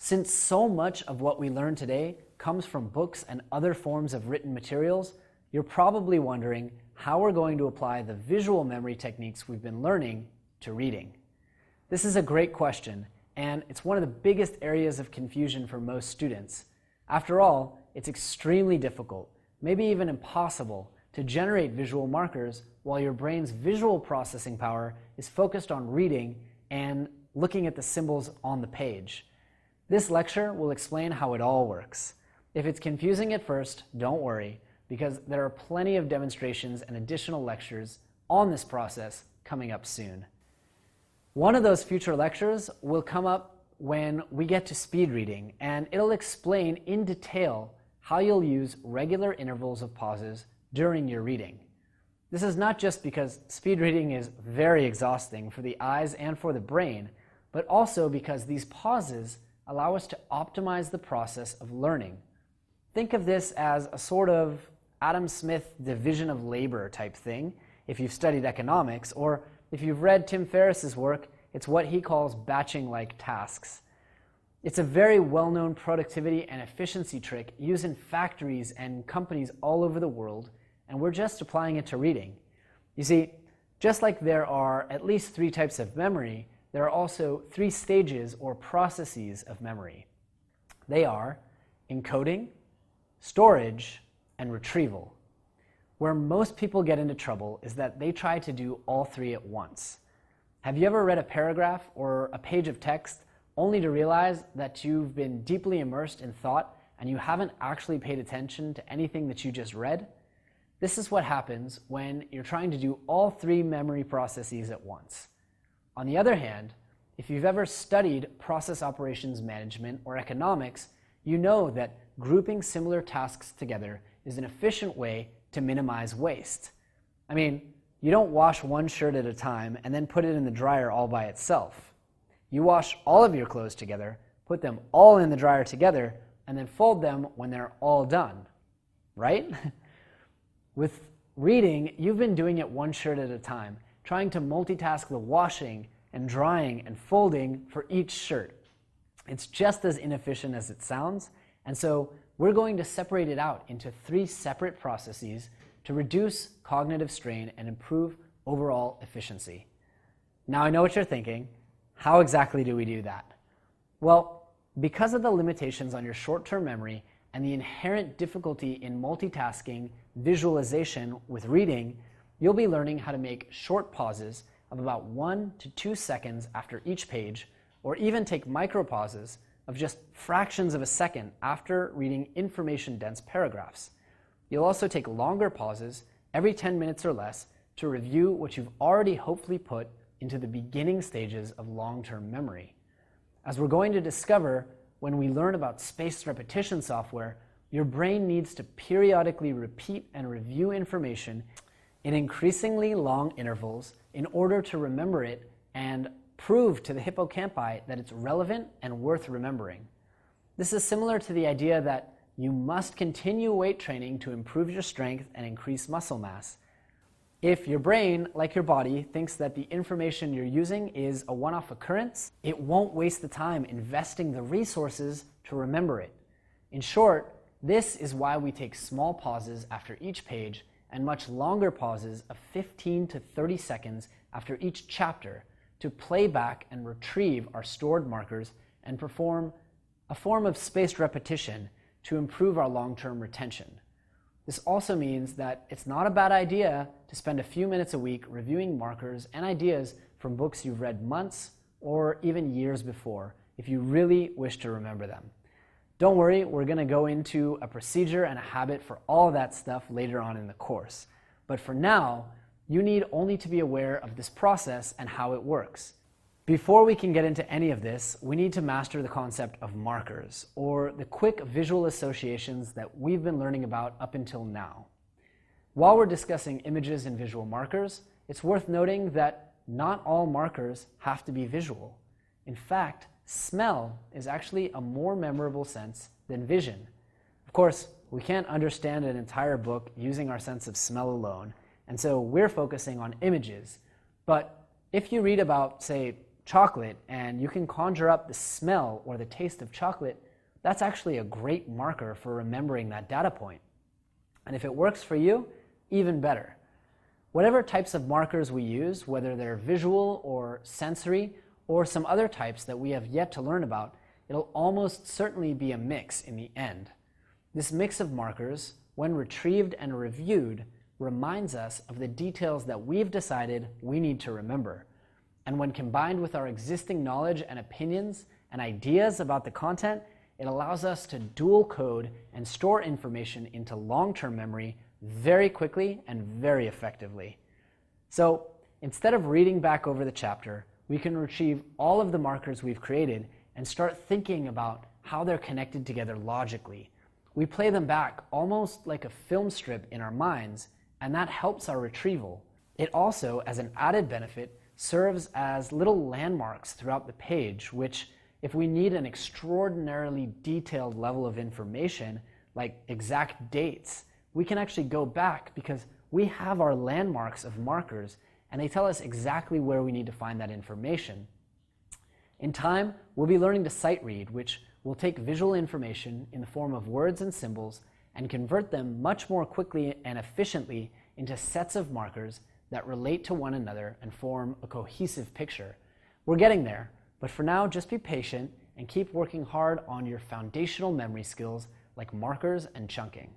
Since so much of what we learn today comes from books and other forms of written materials, you're probably wondering how we're going to apply the visual memory techniques we've been learning to reading. This is a great question, and it's one of the biggest areas of confusion for most students. After all, it's extremely difficult, maybe even impossible, to generate visual markers while your brain's visual processing power is focused on reading and looking at the symbols on the page. This lecture will explain how it all works. If it's confusing at first, don't worry, because there are plenty of demonstrations and additional lectures on this process coming up soon. One of those future lectures will come up when we get to speed reading, and it'll explain in detail how you'll use regular intervals of pauses during your reading. This is not just because speed reading is very exhausting for the eyes and for the brain, but also because these pauses allow us to optimize the process of learning. Think of this as a sort of Adam Smith division of labor type thing if you've studied economics, or if you've read Tim Ferriss's work, it's what he calls batching-like tasks. It's a very well-known productivity and efficiency trick used in factories and companies all over the world, and we're just applying it to reading. You see, just like there are at least 3 types of memory, there are also 3 stages or processes of memory. They are encoding, storage, and retrieval. Where most people get into trouble is that they try to do all 3 at once. Have you ever read a paragraph or a page of text only to realize that you've been deeply immersed in thought and you haven't actually paid attention to anything that you just read? This is what happens when you're trying to do all 3 memory processes at once. On the other hand, if you've ever studied process operations management or economics, you know that grouping similar tasks together is an efficient way to minimize waste. I mean, you don't wash one shirt at a time and then put it in the dryer all by itself. You wash all of your clothes together, put them all in the dryer together, and then fold them when they're all done, right? With reading, you've been doing it one shirt at a time, trying to multitask the washing and drying and folding for each shirt. It's just as inefficient as it sounds, and so we're going to separate it out into 3 separate processes to reduce cognitive strain and improve overall efficiency. Now I know what you're thinking. How exactly do we do that? Well, because of the limitations on your short-term memory and the inherent difficulty in multitasking visualization with reading, you'll be learning how to make short pauses of about 1 to 2 seconds after each page, or even take micro pauses of just fractions of a second after reading information-dense paragraphs. You'll also take longer pauses every 10 minutes or less to review what you've already hopefully put into the beginning stages of long-term memory. As we're going to discover when we learn about spaced repetition software, your brain needs to periodically repeat and review information in increasingly long intervals in order to remember it and prove to the hippocampi that it's relevant and worth remembering. This is similar to the idea that you must continue weight training to improve your strength and increase muscle mass. If your brain, like your body, thinks that the information you're using is a one-off occurrence, it won't waste the time investing the resources to remember it. In short, this is why we take small pauses after each page and much longer pauses of 15 to 30 seconds after each chapter to play back and retrieve our stored markers and perform a form of spaced repetition to improve our long-term retention. This also means that it's not a bad idea to spend a few minutes a week reviewing markers and ideas from books you've read months or even years before if you really wish to remember them. Don't worry, we're going to go into a procedure and a habit for all of that stuff later on in the course. But for now, you need only to be aware of this process and how it works. Before we can get into any of this, we need to master the concept of markers, or the quick visual associations that we've been learning about up until now. While we're discussing images and visual markers, it's worth noting that not all markers have to be visual. In fact, smell is actually a more memorable sense than vision. Of course, we can't understand an entire book using our sense of smell alone, and so we're focusing on images. But if you read about, say, chocolate and you can conjure up the smell or the taste of chocolate, that's actually a great marker for remembering that data point. And if it works for you, even better. Whatever types of markers we use, whether they're visual or sensory or some other types that we have yet to learn about, it'll almost certainly be a mix in the end. This mix of markers, when retrieved and reviewed, reminds us of the details that we've decided we need to remember. And when combined with our existing knowledge and opinions and ideas about the content, it allows us to dual code and store information into long-term memory very quickly and very effectively. So instead of reading back over the chapter, we can retrieve all of the markers we've created and start thinking about how they're connected together logically. We play them back almost like a film strip in our minds, and that helps our retrieval. It also, as an added benefit, serves as little landmarks throughout the page, which, if we need an extraordinarily detailed level of information, like exact dates, we can actually go back because we have our landmarks of markers and they tell us exactly where we need to find that information. In time, we'll be learning to sight read, which will take visual information in the form of words and symbols and convert them much more quickly and efficiently into sets of markers that relate to one another and form a cohesive picture. We're getting there, but for now, just be patient and keep working hard on your foundational memory skills like markers and chunking.